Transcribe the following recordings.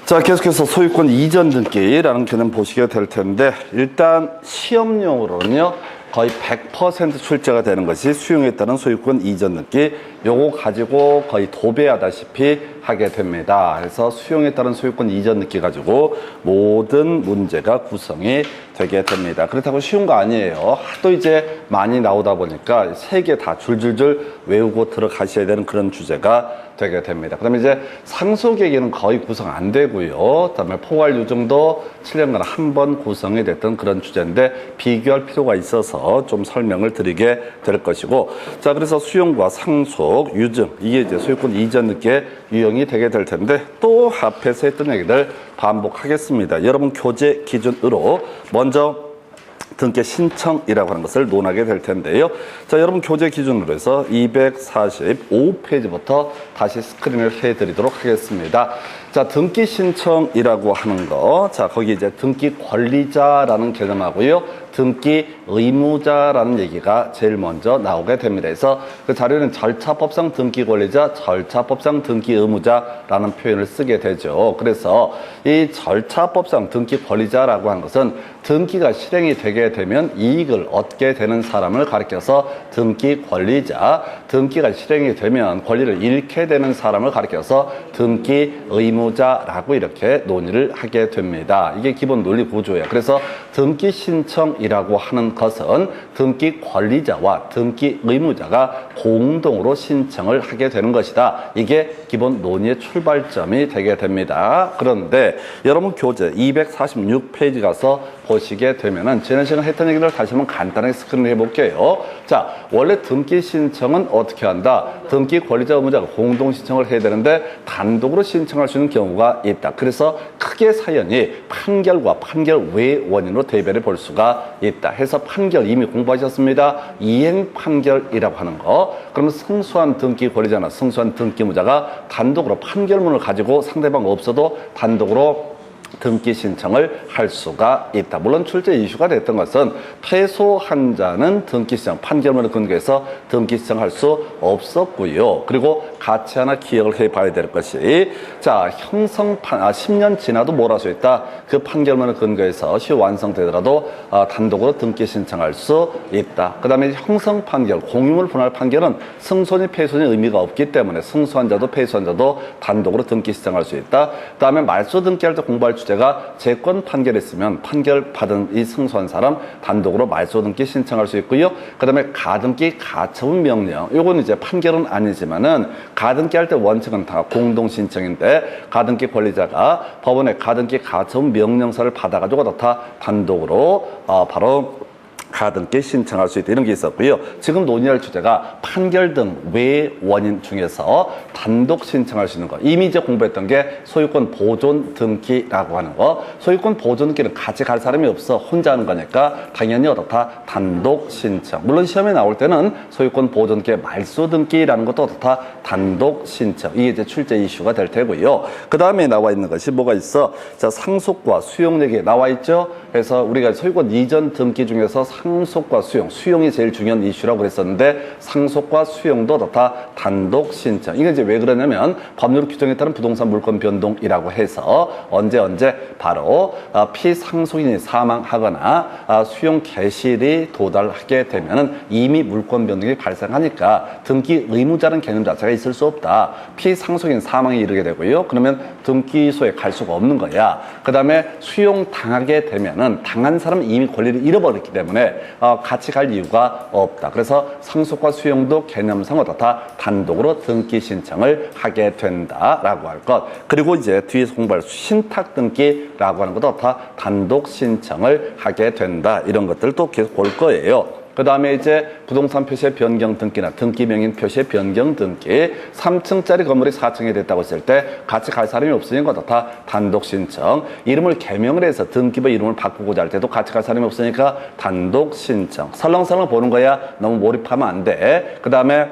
자, 계속해서 소유권 이전 등기라는 개념 보시게 될 텐데, 일단 시험용으로는요 거의 100% 출제가 되는 것이 수용에 따른 소유권 이전 등기, 요거 가지고 거의 도배하다시피 하게 됩니다. 그래서 수용에 따른 소유권 이전 등기 가지고 모든 문제가 구성이 되게 됩니다. 그렇다고 쉬운 거 아니에요. 하도 이제 많이 나오다 보니까 세 개 다 줄줄줄 외우고 들어가셔야 되는 그런 주제가 되게 됩니다. 그다음에 이제 상속액에는 거의 구성 안 되고요. 그다음에 포괄 유증도 7년간 한 번 구성이 됐던 그런 주제인데 비교할 필요가 있어서 좀 설명을 드리게 될 것이고, 자, 그래서 수용과 상속, 유증, 이게 이제 소유권 이전 등기의 유형이 되게 될 텐데, 또 앞에서 했던 얘기들 반복하겠습니다. 여러분 교재 기준으로 먼저 등기 신청이라고 하는 것을 논하게 될 텐데요. 자, 여러분 교재 기준으로 해서 245페이지부터 다시 스크린을 해드리도록 하겠습니다. 자, 등기 신청이라고 하는 거, 자, 거기 이제 등기 권리자라는 개념하고요, 등기 의무자라는 얘기가 제일 먼저 나오게 됩니다. 그래서 그 자료는 절차법상 등기 권리자, 절차법상 등기 의무자라는 표현을 쓰게 되죠. 그래서 이 절차법상 등기 권리자라고 하는 것은 등기가 실행이 되게 되면 이익을 얻게 되는 사람을 가리켜서 등기 권리자, 등기가 실행이 되면 권리를 잃게 되는 사람을 가리켜서 등기 의무자라고 이렇게 논의를 하게 됩니다. 이게 기본 논리 구조예요. 그래서 등기 신청이라고 하는 것은 등기 권리자와 등기 의무자가 공동으로 신청을 하게 되는 것이다. 이게 기본 논의의 출발점이 되게 됩니다. 그런데 여러분 교재 246페이지 가서 보시게 되면은 지난 시간에 했던 얘기를 다시 한번 간단하게 스크린을 해볼게요. 자, 원래 등기 신청은 어떻게 한다? 등기 권리자 의무자가 공동 신청을 해야 되는데 단독으로 신청할 수 있는 경우가 있다. 그래서 크게 사연이 판결과 판결 외 원인으로 대별해 볼 수가 있다. 해서 판결 이미 공부하셨습니다. 이행 판결이라고 하는 거. 그러면 승소한 등기 권리자나 승소한 등기 의무자가 단독으로 판결문을 가지고 상대방 없어도 단독으로 등기 신청을 할 수가 있다. 물론 출제 이슈가 됐던 것은 패소한 자는 등기 신청, 판결문을 근거해서 등기 신청할 수 없었고요. 그리고 같이 하나 기억을 해봐야 될 것이, 자, 10년 지나도 몰아할 수 있다. 그 판결문을 근거해서 시효완성되더라도 단독으로 등기 신청할 수 있다. 그 다음에 형성 판결, 공유물 분할 판결은 승소니 패소니 의미가 없기 때문에 승소한 자도 패소한 자도 단독으로 등기 신청할 수 있다. 그 다음에 말소 등기할 때 공부할 주제가 재권 판결했으면 판결 받은 이 승소한 사람 단독으로 말소 등기 신청할 수 있고요. 그 다음에 가등기 가처분 명령, 요건 이제 판결은 아니지만은 가등기 할 때 원칙은 다 공동 신청인데, 가등기 권리자가 법원에 가등기 가처분 명령서를 받아가지고 다 단독으로 바로 가등기 신청할 수 있다. 이런 게 있었고요. 지금 논의할 주제가 판결 등 외 원인 중에서 단독 신청할 수 있는 거. 이미 이제 공부했던 게 소유권 보존 등기라고 하는 거. 소유권 보존 등기는 같이 갈 사람이 없어. 혼자 하는 거니까 당연히 어떻다? 단독 신청. 물론 시험에 나올 때는 소유권 보존 등기의 말소 등기라는 것도 어떻다? 단독 신청. 이게 이제 출제 이슈가 될 테고요. 그 다음에 나와 있는 것이 뭐가 있어? 자, 상속과 수용 얘기 나와 있죠? 그래서 우리가 소유권 이전 등기 중에서 상속과 수용, 수용이 제일 중요한 이슈라고 그랬었는데 상속과 수용도 다 단독 신청. 이게 이제 왜 그러냐면 법률 규정에 따른 부동산 물권 변동이라고 해서 언제 바로 피상속인이 사망하거나 수용 개시일이 도달하게 되면은 이미 물권 변동이 발생하니까 등기 의무자라는 개념 자체가 있을 수 없다. 피상속인 사망에 이르게 되고요. 그러면 등기소에 갈 수가 없는 거야. 그 다음에 수용 당하게 되면은 당한 사람은 이미 권리를 잃어버렸기 때문에 같이 갈 이유가 없다. 그래서 상속과 수용도 개념상 어떻다? 단독으로 등기 신청을 하게 된다라고 할 것. 그리고 이제 뒤에서 공부할 신탁 등기라고 하는 것도 어떻다? 단독 신청을 하게 된다. 이런 것들도 계속 볼 거예요. 그 다음에 이제 부동산 표시의 변경 등기나 등기 명인 표시의 변경 등기, 3층짜리 건물이 4층이 됐다고 했을 때 같이 갈 사람이 없으니까 다 단독 신청. 이름을 개명을 해서 등기부 이름을 바꾸고자 할 때도 같이 갈 사람이 없으니까 단독 신청. 설렁설렁 보는 거야. 너무 몰입하면 안 돼. 그 다음에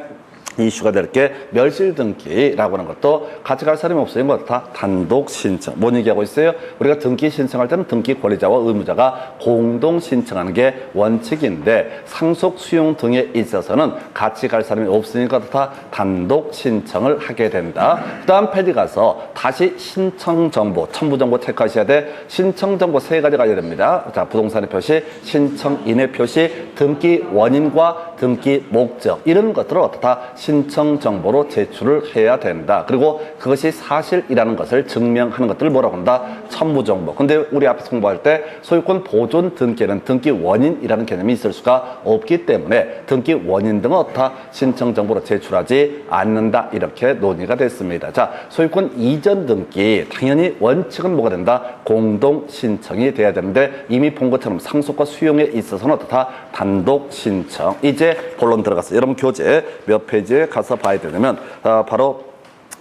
이슈가 될 게 멸실 등기라고 하는 것도 같이 갈 사람이 없으면 뭐 다 단독 신청. 뭔 얘기하고 있어요? 우리가 등기 신청할 때는 등기 권리자와 의무자가 공동 신청하는 게 원칙인데 상속 수용 등에 있어서는 같이 갈 사람이 없으니까 다 단독 신청을 하게 된다. 그 다음 페이지 가서 다시 신청 정보, 첨부 정보 체크하셔야 돼. 신청 정보 세 가지가 있어야 됩니다. 자, 부동산의 표시, 신청인의 표시, 등기 원인과 등기 목적 이런 것들을 다 신청 정보로 제출을 해야 된다. 그리고 그것이 사실이라는 것을 증명하는 것들을 뭐라고 한다? 첨부 정보. 근데 우리 앞에서 공부할 때 소유권 보존 등기에는 등기 원인이라는 개념이 있을 수가 없기 때문에 등기 원인 등은 어떻다? 신청 정보로 제출하지 않는다. 이렇게 논의가 됐습니다. 자, 소유권 이전 등기 당연히 원칙은 뭐가 된다? 공동 신청이 돼야 되는데 이미 본 것처럼 상속과 수용에 있어서는 어떻다? 단독 신청. 이제 본론 들어가서 여러분 교재 몇 페이지에 가서 봐야 되냐면 바로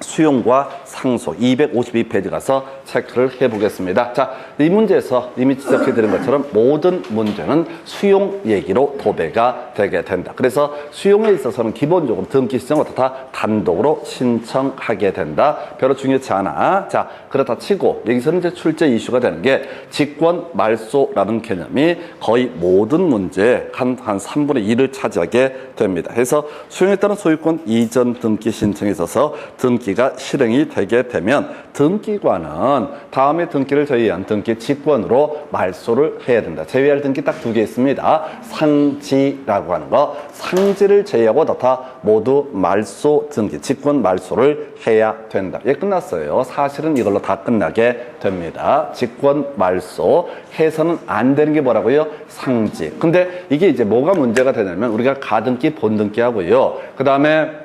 수용과 상속 252페이지 가서 체크를 해보겠습니다. 자, 이 문제에서 이미 지적해드린 것처럼 모든 문제는 수용 얘기로 도배가 되게 된다. 그래서 수용에 있어서는 기본적으로 등기 신청을 다 단독으로 신청하게 된다. 별로 중요치 않아. 자, 그렇다 치고 여기서는 이제 출제 이슈가 되는 게 직권 말소라는 개념이 거의 모든 문제에 한 3분의 1을 차지하게 됩니다. 그래서 수용에 따른 소유권 이전 등기 신청에 있어서 등기가 실행이 되게 되면 등기관은 다음에 등기를 제외한 등기 직권으로 말소를 해야 된다. 제외할 등기 딱 2개 있습니다. 상지라고 하는 거, 상지를 제외하고 다 모두 말소 등기, 직권 말소를 해야 된다. 예, 끝났어요. 사실은 이걸로 다 끝나게 됩니다. 직권 말소 해서는 안 되는 게 뭐라고요? 상지. 근데 이게 이제 뭐가 문제가 되냐면 우리가 가등기, 본등기 하고요. 그 다음에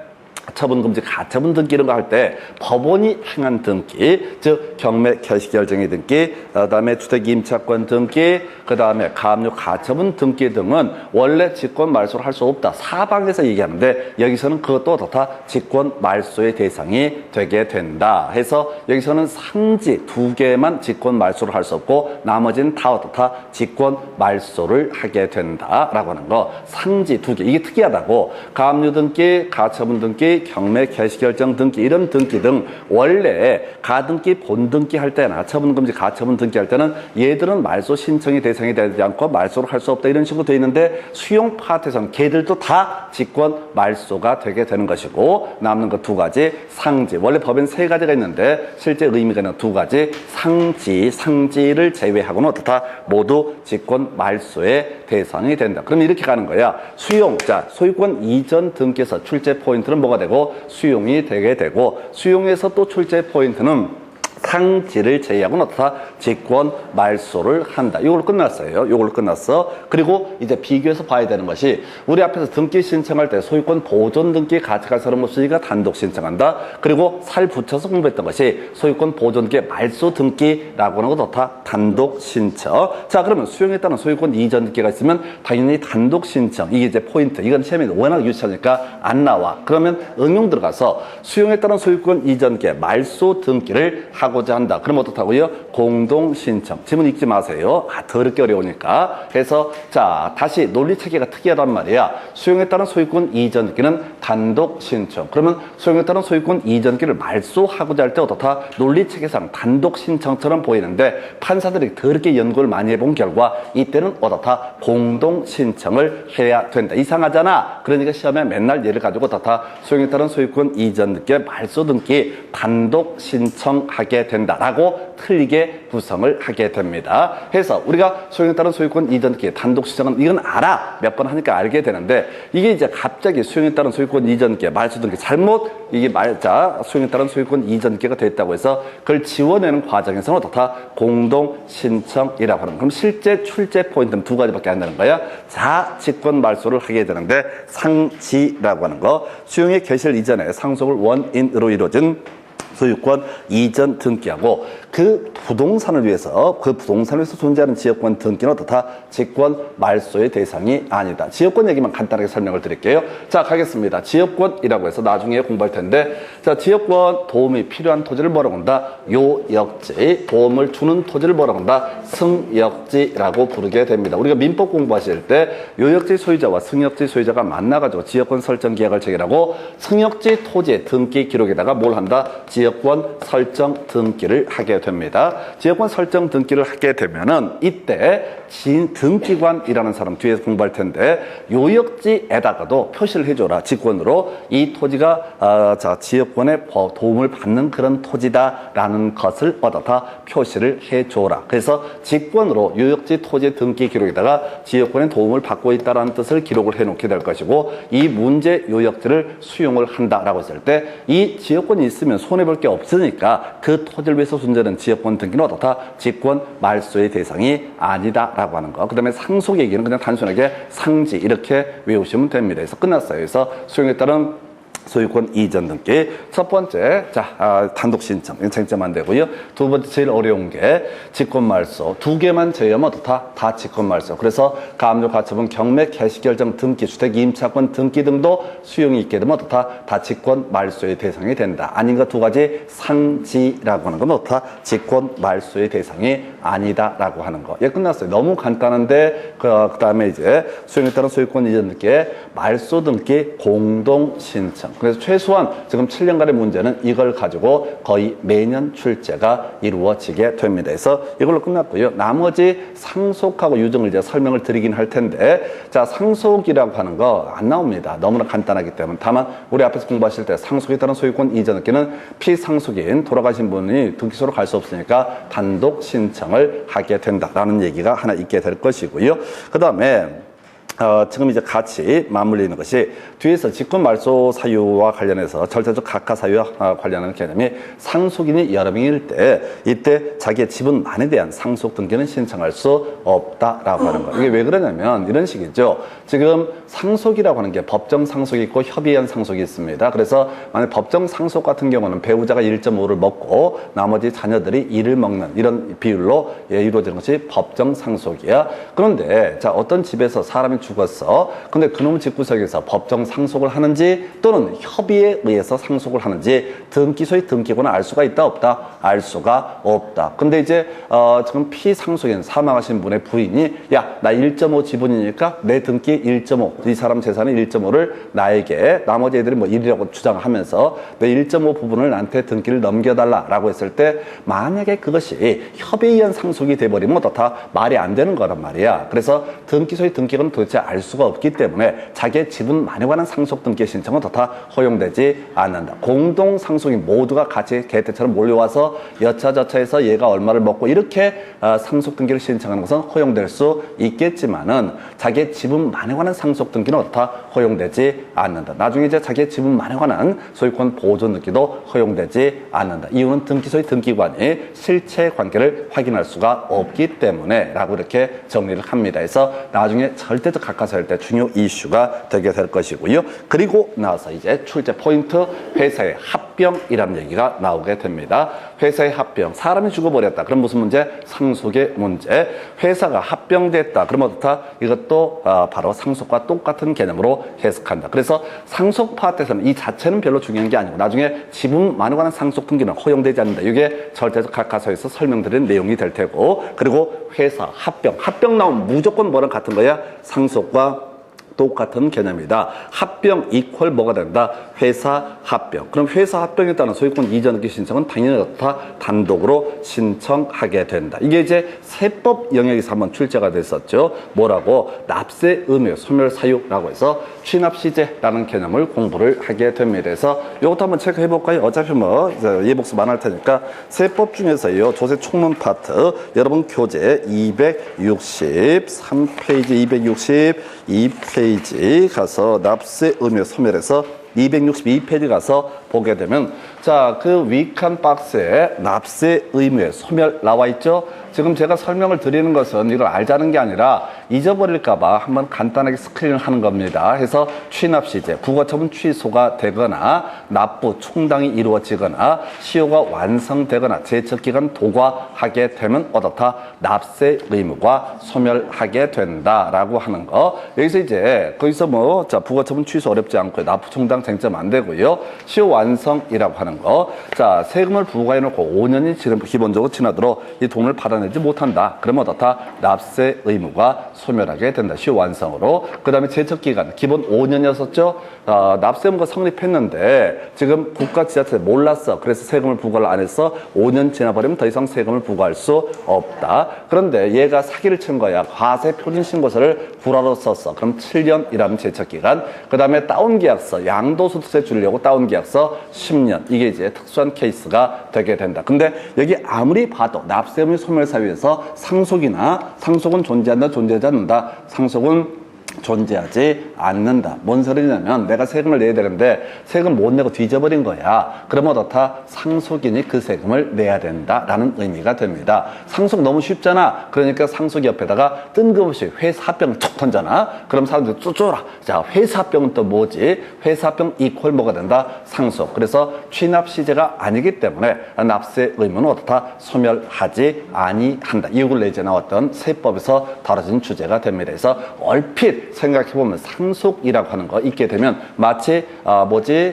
처분금지, 가처분 등기 이런 거 할 때 법원이 행한 등기, 즉 경매 개시결정의 등기, 그다음에 주택임차권 등기, 그다음에 가압류 가처분 등기 등은 원래 직권 말소를 할 수 없다. 사방에서 얘기하는데 여기서는 그것도 다 직권 말소의 대상이 되게 된다. 해서 여기서는 상지 2개만 직권 말소를 할 수 없고 나머지는 다 직권 말소를 하게 된다라고 하는 거. 상지 2개. 이게 특이하다고. 가압류 등기, 가처분 등기, 경매 개시결정 등기 이런 등기 등 원래 가등기 본등기 할 때나 처분금지 가처분 등기 할 때는 얘들은 말소 신청이 대상이 되지 않고 말소를 할 수 없다 이런 식으로 되어 있는데 수용 파트에서는 걔들도 다 직권 말소가 되게 되는 것이고 남는 거 2가지 상지 원래 법엔 3가지가 있는데 실제 의미가 있는 2가지 상지를 제외하고는 어떻다 모두 직권 말소의 대상이 된다. 그럼 이렇게 가는 거야. 수용 자 소유권 이전 등기에서 출제 포인트는 뭐가 되고 수용이 되게 되고 수용에서 또 출제 포인트는 상지를 제외하고는 어떻다? 직권 말소를 한다. 이걸로 끝났어요. 이걸로 끝났어. 그리고 이제 비교해서 봐야 되는 것이 우리 앞에서 등기 신청할 때 소유권 보존 등기 가져갈 사람 없으니까 단독 신청한다. 그리고 살 붙여서 공부했던 것이 소유권 보존 등기 말소 등기라고 하는 것도 다 단독 신청. 자, 그러면 수용에 따른 소유권 이전 등기가 있으면 당연히 단독 신청. 이게 이제 포인트. 이건 시험에 워낙 유치하니까 안 나와. 그러면 응용 들어가서 수용에 따른 소유권 이전 등기 말소 등기를 하고자 한다. 그럼 어떻다고요? 공동 신청. 지문 읽지 마세요. 더럽게 어려우니까. 그래서 자 다시 논리 체계가 특이하단 말이야. 수용에 따른 소유권 이전 등기는 단독 신청. 그러면 수용에 따른 소유권 이전 등기를 말소하고자 할 때 어떻다? 논리 체계상 단독 신청처럼 보이는데 판사들이 더럽게 연구를 많이 해본 결과 이때는 어떻다? 공동 신청을 해야 된다. 이상하잖아. 그러니까 시험에 맨날 얘를 가지고 어떻다? 수용에 따른 소유권 이전 등기 말소 등기 단독 신청하게 된다라고 틀리게 구성을 하게 됩니다. 해서 우리가 소유에 따른 소유권 이전 등기 단독 신청은 이건 알아. 몇 번 하니까 알게 되는데 이게 이제 갑자기 수용에 따른 소유권 이전 등기 말소 등기 잘못 이게 수용에 따른 소유권 이전 등기가 됐다고 해서 그걸 지워내는 과정에서는 어떻다? 공동 신청이라고 하는. 그럼 실제 출제 포인트는 2가지밖에 안 되는 거야. 직권 말소를 하게 되는데 상지라고 하는 거 수용의 개시일 이전에 상속을 원인으로 이루어진 소유권 이전 등기하고 그 부동산을 위해서 존재하는 지역권 등기는 어떻다? 직권 말소의 대상이 아니다. 지역권 얘기만 간단하게 설명을 드릴게요. 자, 가겠습니다. 지역권이라고 해서 나중에 공부할 텐데, 자, 지역권 도움이 필요한 토지를 뭐라고 한다? 요역지. 도움을 주는 토지를 뭐라고 한다? 승역지라고 부르게 됩니다. 우리가 민법 공부하실 때 요역지 소유자와 승역지 소유자가 만나가지고 지역권 설정 계약을 체결하고 승역지 토지의 등기 기록에다가 뭘 한다? 지역권 설정 등기를 하게 됩니다. 지역권 설정 등기를 하게 되면은 이때 등기관이라는 사람 뒤에서 공부할 텐데 요역지에다가도 표시를 해줘라. 직권으로 이 토지가 지역권에 도움을 받는 그런 토지다라는 것을 얻어다 표시를 해줘라. 그래서 직권으로 요역지 토지 등기 기록에다가 지역권에 도움을 받고 있다는 뜻을 기록을 해놓게 될 것이고 이 문제 요역지를 수용을 한다라고 했을 때 이 지역권이 있으면 손해볼 게 없으니까 그 토지를 위해서 존재하는 지역권 등기는 어떻다? 직권 말소의 대상이 아니다라고 하는 거. 그 다음에 상속 얘기는 그냥 단순하게 상지 이렇게 외우시면 됩니다. 그래서 끝났어요. 그래서 수용에 따른 소유권 이전 등기. 첫 번째, 단독 신청. 이건 쟁점 안 되고요. 두 번째, 제일 어려운 게 직권 말소. 두 개만 제외하면 어떻다? 다 직권 말소. 그래서 가압류 가처분 경매 개시 결정 등기 주택 임차권 등기 등도 수용이 있게 되면 어떻다? 다 직권 말소의 대상이 된다. 아닌 것 두 가지 상지라고 하는 건 어떻다? 직권 말소의 대상이 아니다라고 하는 거. 예, 끝났어요. 너무 간단한데 그다음에 이제 수용에 따른 소유권 이전 등기의 말소 등기 공동 신청. 그래서 최소한 지금 7년간의 문제는 이걸 가지고 거의 매년 출제가 이루어지게 됩니다. 그래서 이걸로 끝났고요. 나머지 상속하고 유증을 이제 설명을 드리긴 할 텐데, 자, 상속이라고 하는 거 안 나옵니다. 너무나 간단하기 때문에. 다만 우리 앞에서 공부하실 때 상속에 따른 소유권 이전 등기는 피상속인 돌아가신 분이 등기소로 갈 수 없으니까 단독 신청을 하게 된다라는 얘기가 하나 있게 될 것이고요. 그 다음에 지금 이제 같이 맞물리는 것이 뒤에서 직권 말소 사유와 관련해서 절차적 각하 사유와 관련하는 개념이 상속인이 여러 명일 때 이때 자기의 지분만에 대한 상속 등기는 신청할 수 없다라고 하는 거. 이게 왜 그러냐면 이런 식이죠. 지금 상속이라고 하는 게 법정 상속이 있고 협의한 상속이 있습니다. 그래서 만약 법정 상속 같은 경우는 배우자가 1.5를 먹고 나머지 자녀들이 2를 먹는 이런 비율로 이루어지는 것이 법정 상속이야. 그런데 자, 어떤 집에서 사람이 죽었어. 근데 그놈 집구석에서 법정 상속을 하는지 또는 협의에 의해서 상속을 하는지 등기소의 등기권을 알 수가 있다 없다? 알 수가 없다. 근데 이제 지금 피상속인 사망하신 분의 부인이 야, 나 1.5 지분이니까 내 등기 1.5 이 사람 재산의 1.5를 나에게 나머지 애들이 뭐 1이라고 주장하면서 내 1.5 부분을 나한테 등기를 넘겨달라라고 했을 때 만약에 그것이 협의에 의한 상속이 돼버리면 어떻다? 말이 안 되는 거란 말이야. 그래서 등기소의 등기권은 도대체 알 수가 없기 때문에 자기의 지분만에 관한 상속 등기 신청은 어떻다? 허용되지 않는다. 공동 상속인 모두가 같이 개태처럼 몰려와서 여차저차해서 얘가 얼마를 먹고 이렇게 상속 등기를 신청하는 것은 허용될 수 있겠지만은 자기의 지분만에 관한 상속 등기는 어떻다? 허용되지 않는다. 나중에 이제 자기의 지분만에 관한 소유권 보존 등기도 허용되지 않는다. 이유는 등기소의 등기관이 실체 관계를 확인할 수가 없기 때문에 라고 이렇게 정리를 합니다. 그래서 나중에 절대적 각하사일 때 중요 이슈가 되게 될 것이고요. 그리고 나서 이제 출제 포인트 회사의 합병이라는 얘기가 나오게 됩니다. 회사의 합병. 사람이 죽어버렸다. 그럼 무슨 문제? 상속의 문제. 회사가 합병됐다. 그러면 어떻다? 이것도 바로 상속과 똑같은 개념으로 해석한다. 그래서 상속 파트에서는 이 자체는 별로 중요한 게 아니고 나중에 지분만에 관한 상속 등기는 허용되지 않는다. 이게 절대적 각하서에서 설명드린 내용이 될 테고 그리고 회사 합병. 합병 나오면 무조건 뭐랑 같은 거야? 상속과 똑같은 개념이다. 합병 이퀄 뭐가 된다? 회사 합병. 그럼 회사 합병에 따른 소유권 이전 등기 신청은 당연히 어떻다? 단독으로 신청하게 된다. 이게 이제 세법 영역에서 한번 출제가 됐었죠. 뭐라고? 납세 의무 소멸 사유라고 해서 취납 시제라는 개념을 공부를 하게 됩니다. 그래서 이것도 한번 체크해 볼까요? 어차피 뭐 예복습 안 할 테니까 세법 중에서요. 조세 총론 파트 여러분 교재 263페이지 262페이지 가서 납세 의무 소멸에서 262페이지 가서 보게 되면 자, 그 위칸 박스에 납세 의무의 소멸 나와 있죠. 지금 제가 설명을 드리는 것은 이걸 알자는 게 아니라 잊어버릴까봐 한번 간단하게 스크린을 하는 겁니다. 해서 취납시제, 부가처분 취소가 되거나 납부, 충당이 이루어지거나 시효가 완성되거나 제척기간 도과하게 되면 어떻다? 납세 의무가 소멸하게 된다라고 하는 거. 여기서 이제 거기서 뭐 자 부가처분 취소 어렵지 않고요. 납부, 충당 쟁점 안 되고요. 시효 완성이라고 하는 거. 자 세금을 부과해놓고 5년이 기본적으로 지나도록 이 돈을 받아내지 못한다. 그러면 어떻다? 납세 의무가 소멸하게 된다. 시효 완성으로. 그 다음에 제척기간 기본 5년이었었죠. 납세 의무가 성립했는데 지금 국가 지자체 몰랐어. 그래서 세금을 부과를 안 했어. 5년 지나버리면 더 이상 세금을 부과할 수 없다. 그런데 얘가 사기를 친 거야. 과세 표준 신고서를 불화로 썼어. 그럼 7년이라는 제척기간. 그 다음에 다운계약서, 양도소득세 주려고 다운계약서 10년. 이게 이제 특수한 케이스가 되게 된다. 근데 여기 아무리 봐도 납세 의무 소멸 사유에서 상속은 존재한다, 존재하지 않는다. 상속은 존재하지 않는다. 뭔 소리냐면 내가 세금을 내야 되는데 세금 못 내고 뒤져버린 거야. 그러면 어떻다? 상속인이 그 세금을 내야 된다라는 의미가 됩니다. 상속 너무 쉽잖아. 그러니까 상속 옆에다가 뜬금없이 회사병을 툭 던잖아. 그럼 사람들이 쫓아라. 자, 회사병은 또 뭐지? 회사병 이퀄 뭐가 된다? 상속. 그래서 취납시제가 아니기 때문에 납세 의무는 어떻다? 소멸하지 아니한다. 이익을 내지 나왔던 세법에서 다뤄진 주제가 됩니다. 그래서 얼핏 생각해보면 상속이라고 하는 거 있게 되면 마치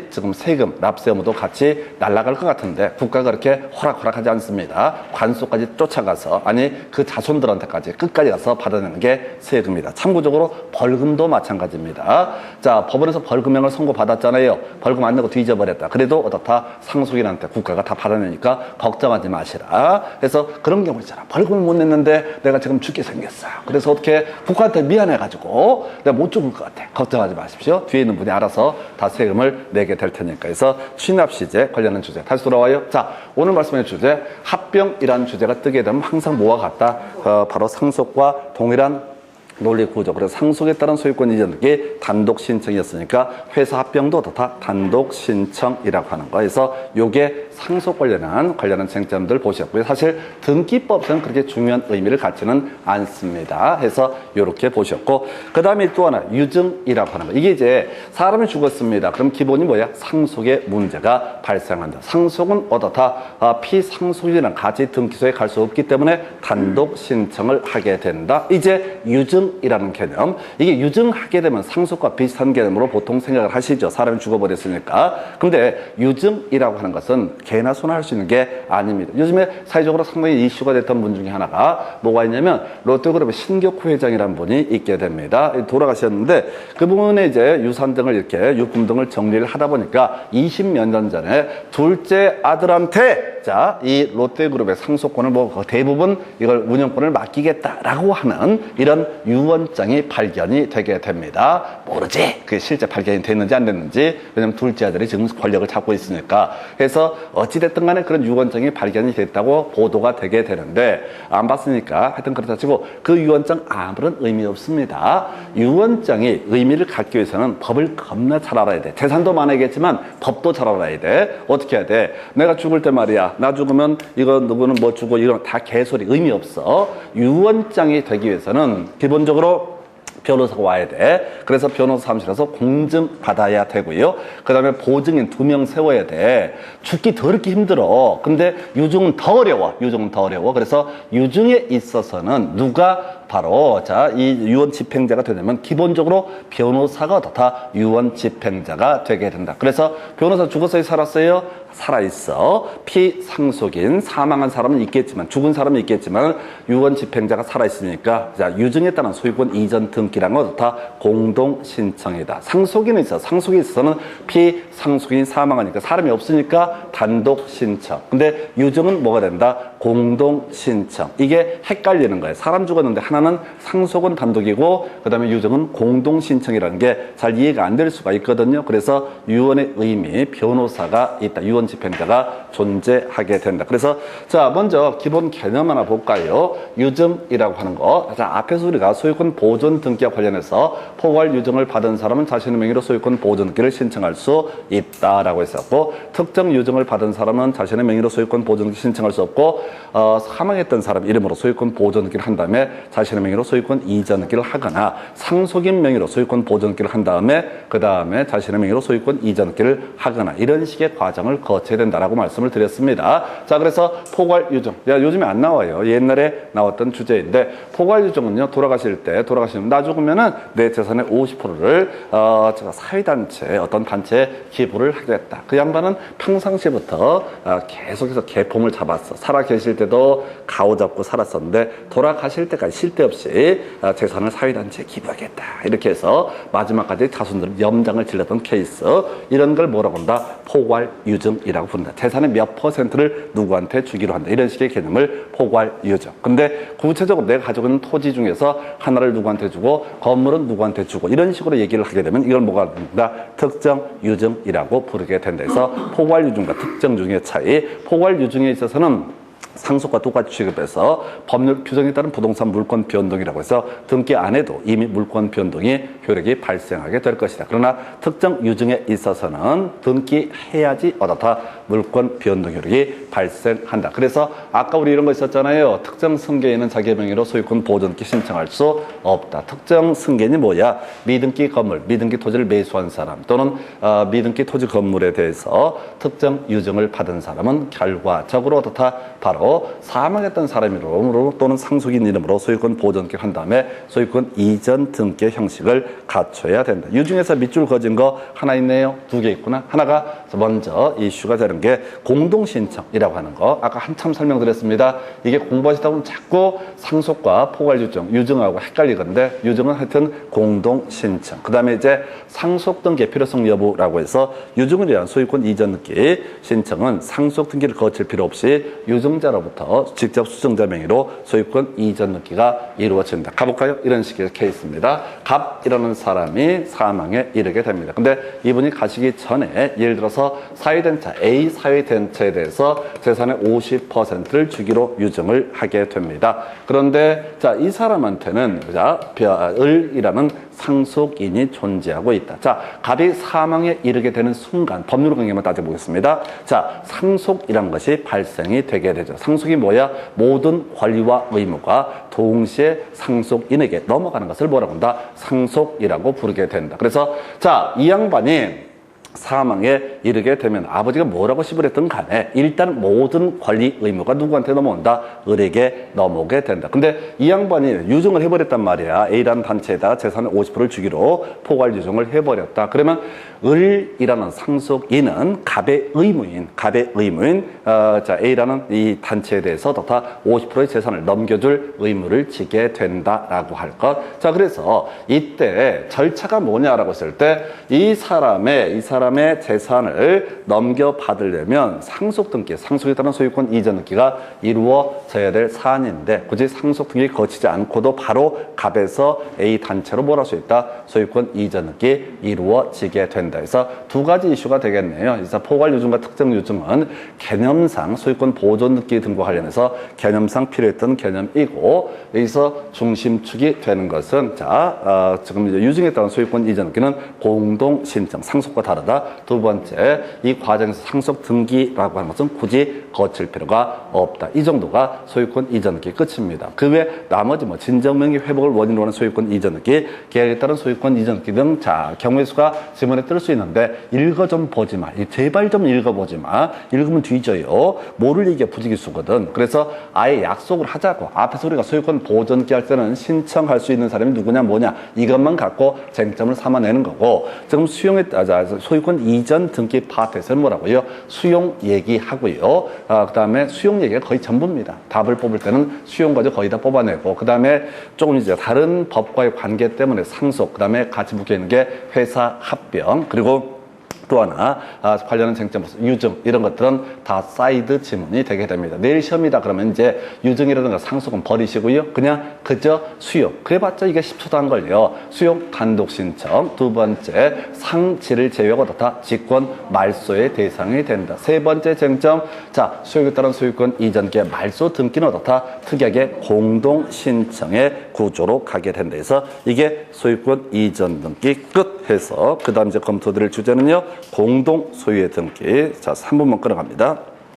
지금 세금, 납세 의무도 같이 날아갈 것 같은데 국가가 그렇게 호락호락하지 않습니다. 관소까지 쫓아가서 그 자손들한테까지 끝까지 가서 받아내는 게 세금이다. 참고적으로 벌금도 마찬가지입니다. 자, 법원에서 벌금형을 선고받았잖아요. 벌금 안 내고 뒤져버렸다. 그래도 어떻다? 상속인한테 국가가 다 받아내니까 걱정하지 마시라. 그래서 그런 경우 있잖아. 벌금을 못 냈는데 내가 지금 죽게 생겼어요. 그래서 어떻게 국가한테 미안해가지고 내가 못 죽을 것 같아. 걱정하지 마십시오. 뒤에 있는 분이 알아서 다 세금을 내게 될 테니까. 그래서 취납시제 관련한 주제 다시 돌아와요. 자, 오늘 말씀의 주제 합병이라는 주제가 뜨게 되면 항상 뭐와 같다? 바로 상속과 동일한 논리 구조. 그래서 상속에 따른 소유권 이전이 단독 신청이었으니까 회사 합병도 어떻다? 단독 신청이라고 하는 거. 그래서 요게 상속 관련한 쟁점들 보셨고요. 사실 등기법에서는 그렇게 중요한 의미를 갖지는 않습니다. 해서 요렇게 보셨고, 그 다음에 또 하나 유증이라고 하는 거. 이게 이제 사람이 죽었습니다. 그럼 기본이 뭐야? 상속의 문제가 발생한다. 상속은 어떻다? 피상속인이랑 같이 등기소에 갈 수 없기 때문에 단독 신청을 하게 된다. 이제 유증이라는 개념. 이게 유증하게 되면 상속과 비슷한 개념으로 보통 생각을 하시죠. 사람이 죽어버렸으니까. 근데 유증이라고 하는 것은 개나 소나 할 수 있는 게 아닙니다. 요즘에 사회적으로 상당히 이슈가 됐던 분 중에 하나가 뭐가 있냐면 롯데그룹의 신격호 회장이라는 분이 있게 됩니다. 돌아가셨는데 그분의 이제 유산 등을 이렇게 유품 등을 정리를 하다 보니까 20몇 년 전에 둘째 아들한테 이 롯데그룹의 상속권을 대부분 이걸 운영권을 맡기겠다라고 하는 이런 유언장이 발견이 되게 됩니다. 모르지 그게 실제 발견이 됐는지 안 됐는지. 왜냐면 둘째 아들이 지금 권력을 잡고 있으니까. 그래서 어찌됐든 간에 그런 유언장이 발견이 됐다고 보도가 되게 되는데 안 봤으니까 하여튼 그렇다 치고 그 유언장 아무런 의미 없습니다. 유언장이 의미를 갖기 위해서는 법을 겁나 잘 알아야 돼. 재산도 많아야겠지만 법도 잘 알아야 돼. 어떻게 해야 돼? 내가 죽을 때 말이야. 나 죽으면 이거 누구는 뭐 주고 이런 다 개소리 의미 없어. 유언장이 되기 위해서는 기본적으로 변호사가 와야 돼. 그래서 변호사 사무실에서 공증 받아야 되고요. 그 다음에 보증인 2명 세워야 돼. 죽기 더럽게 힘들어. 근데 유증은 더 어려워. 그래서 유증에 있어서는 누가 바로 이 유언 집행자가 되려면 기본적으로 변호사가 어떻다? 유언 집행자가 되게 된다. 그래서 변호사 죽었어요? 살았어요? 살아있어. 피상속인 사망한 사람은 있겠지만 죽은 사람은 있겠지만 유언 집행자가 살아있으니까 유증에 따른 소유권 이전 등기란 건 어떻다? 공동 신청이다. 상속인은 있어. 상속에 있어서는 피상속인 사망하니까 사람이 없으니까 단독 신청. 근데 유증은 뭐가 된다? 공동 신청. 이게 헷갈리는 거예요. 사람 죽었는데 하나는 상속은 단독이고 그 다음에 유증은 공동 신청이라는 게 잘 이해가 안 될 수가 있거든요. 그래서 유언의 의미, 변호사가 있다. 유언 집행자가 존재하게 된다. 그래서 먼저 기본 개념 하나 볼까요? 유증이라고 하는 거. 앞에서 우리가 소유권 보존 등기와 관련해서 포괄 유증을 받은 사람은 자신의 명의로 소유권 보존 등기를 신청할 수 있다라고 했었고, 특정 유증을 받은 사람은 자신의 명의로 소유권 보존 등기 신청할 수 없고 사망했던 사람 이름으로 소유권 보존 등기를 한 다음에 자신 자신의 명의로 소유권 이전 등기를 하거나 상속인 명의로 소유권 보존 등기를 한 다음에 그 다음에 자신의 명의로 소유권 이전 등기를 하거나 이런 식의 과정을 거쳐야 된다라고 말씀을 드렸습니다. 자, 그래서 포괄유증. 요즘에 안 나와요. 옛날에 나왔던 주제인데 포괄유증은요, 돌아가시면 나 죽으면은 내 재산의 50%를 제가 사회단체 어떤 단체에 기부를 하겠다. 그 양반은 평상시부터 계속해서 계폼을 잡았어. 살아 계실 때도 가오 잡고 살았었는데 돌아가실 때까지 쉴 데 없이 재산을 사회단체에 기부하겠다. 이렇게 해서 마지막까지 자손들은 염장을 질렀던 케이스. 이런 걸 뭐라고 한다? 포괄유증이라고 부른다. 재산의 몇 %를 누구한테 주기로 한다. 이런 식의 개념을 포괄유증. 근데 구체적으로 내가 가지고 있는 토지 중에서 하나를 누구한테 주고 건물은 누구한테 주고 이런 식으로 얘기를 하게 되면 이걸 뭐가 된다? 특정유증이라고 부르게 된다. 그래서 포괄유증과 특정유증의 차이. 포괄유증에 있어서는 상속과 똑같이 취급해서 법률 규정에 따른 부동산 물권 변동이라고 해서 등기 안에도 이미 물권 변동이 효력이 발생하게 될 것이다. 그러나 특정 유증에 있어서는 등기해야지 어떻다 물권 변동 효력이 발생한다. 그래서 아까 우리 이런 거 있었잖아요. 특정 승계인은 자기 명의로 소유권 보존기 신청할 수 없다. 특정 승계인이 뭐야? 미등기 건물, 미등기 토지를 매수한 사람 또는 미등기 토지 건물에 대해서 특정 유증을 받은 사람은 결과적으로 어떻다? 바로 사망했던 사람 이름으로 또는 상속인 이름으로 소유권 보존기를 한 다음에 소유권 이전 등기 형식을 갖춰야 된다. 이 중에서 밑줄 그어진 거 하나 있네요. 2개 있구나. 하나가 먼저 이슈가 되는 게 공동신청이라고 하는 거. 아까 한참 설명드렸습니다. 이게 공부하시다 보면 자꾸 상속과 포괄유증, 유증하고 헷갈리건데 유증은 하여튼 공동신청. 그 다음에 이제 상속 등기 필요성 여부라고 해서 유증을 위한 소유권 이전 등기 신청은 상속 등기를 거칠 필요 없이 유증자 로부터 직접 수증자 명의로 소유권 이전 등기가 이루어진다. 가볼까요? 이런 식의 케이스입니다. 갑이라는 사람이 사망에 이르게 됩니다. 근데 이분이 가시기 전에 예를 들어서 사회단체 A 사회단체에 대해서 재산의 50%를 주기로 유증을 하게 됩니다. 그런데 자, 이 사람한테는 을이라는 상속인이 존재하고 있다. 자, 갑이 사망에 이르게 되는 순간 법률 관계만 따져보겠습니다. 자, 상속이란 것이 발생이 되게 되죠. 상속이 뭐야? 모든 권리와 의무가 동시에 상속인에게 넘어가는 것을 뭐라고 한다? 상속이라고 부르게 된다. 그래서 자, 이 양반이 사망에 이르게 되면 아버지가 뭐라고 시부했든 간에 일단 모든 권리 의무가 누구한테 넘어온다? 을에게 넘어오게 된다. 근데 이 양반이 유증을 해버렸단 말이야. A라는 단체에다가 재산의 50%를 주기로 포괄유증을 해버렸다. 그러면 을이라는 상속인은 갑의 의무인 자, A라는 이 단체에 대해서 다 50%의 재산을 넘겨줄 의무를 지게 된다라고 할 것. 자, 그래서 이때 절차가 뭐냐라고 했을 때 이 사람의 재산을 넘겨받으려면 상속 등기, 상속에 따른 소유권 이전 등기가 이루어져야 될 사안인데 굳이 상속 등기 거치지 않고도 바로 갑에서 A 단체로 몰아올 수 있다. 소유권 이전 등기 이루어지게 된다. 그래서 두 가지 이슈가 되겠네요. 그래서 포괄유증과 특정유증은 개념상 소유권 보존 등기 등과 관련해서 개념상 필요했던 개념이고 여기서 중심축이 되는 것은 자, 지금 이제 유증에 따른 소유권 이전 등기는 공동신청, 상속과 다르다. 두 번째, 이 과정에서 상속 등기라고 하는 것은 굳이 거칠 필요가 없다. 이 정도가 소유권 이전 등기 끝입니다. 그 외 나머지 뭐 진정명의 회복을 원인으로 하는 소유권 이전 등기, 계약에 따른 소유권 이전 등기 등 자, 경우의 수가 지문에 뜰 수 있는데 읽어 좀 보지 마. 제발 좀 읽어보지 마. 읽으면 뒤져요. 모를 얘기가 부지기수거든. 그래서 아예 약속을 하자고. 앞에서 우리가 소유권 보존기 할 때는 신청할 수 있는 사람이 누구냐 뭐냐 이것만 갖고 쟁점을 삼아내는 거고 지금 소유권 이전 등기 파트에서는 뭐라고요? 수용 얘기하고요. 그 다음에 수용 얘기가 거의 전부입니다. 답을 뽑을 때는 수용 가지고 거의 다 뽑아내고 그 다음에 조금 이제 다른 법과의 관계 때문에 상속 그 다음에 같이 묶여 있는 게 회사 합병 그리고 또 하나 관련한 쟁점, 유증 이런 것들은 다 사이드 지문이 되게 됩니다. 내일 시험이다 그러면 이제 유증이라든가 상속은 버리시고요. 그냥 그저 수용. 그래봤자 이게 10초도 안 걸려. 수용 단독 신청. 두 번째 상지를 제외하고 다 직권 말소의 대상이 된다. 세 번째 쟁점. 자, 수용에 따른 소유권 이전기의 말소 등기는 어떻다? 특이하게 공동 신청의 구조로 가게 된다. 그래서 이게 소유권 이전 등기 끝 해서 그 다음 이제 검토드릴 주제는요. 공동 소유의 등기. 자, 3분만 끌어갑니다.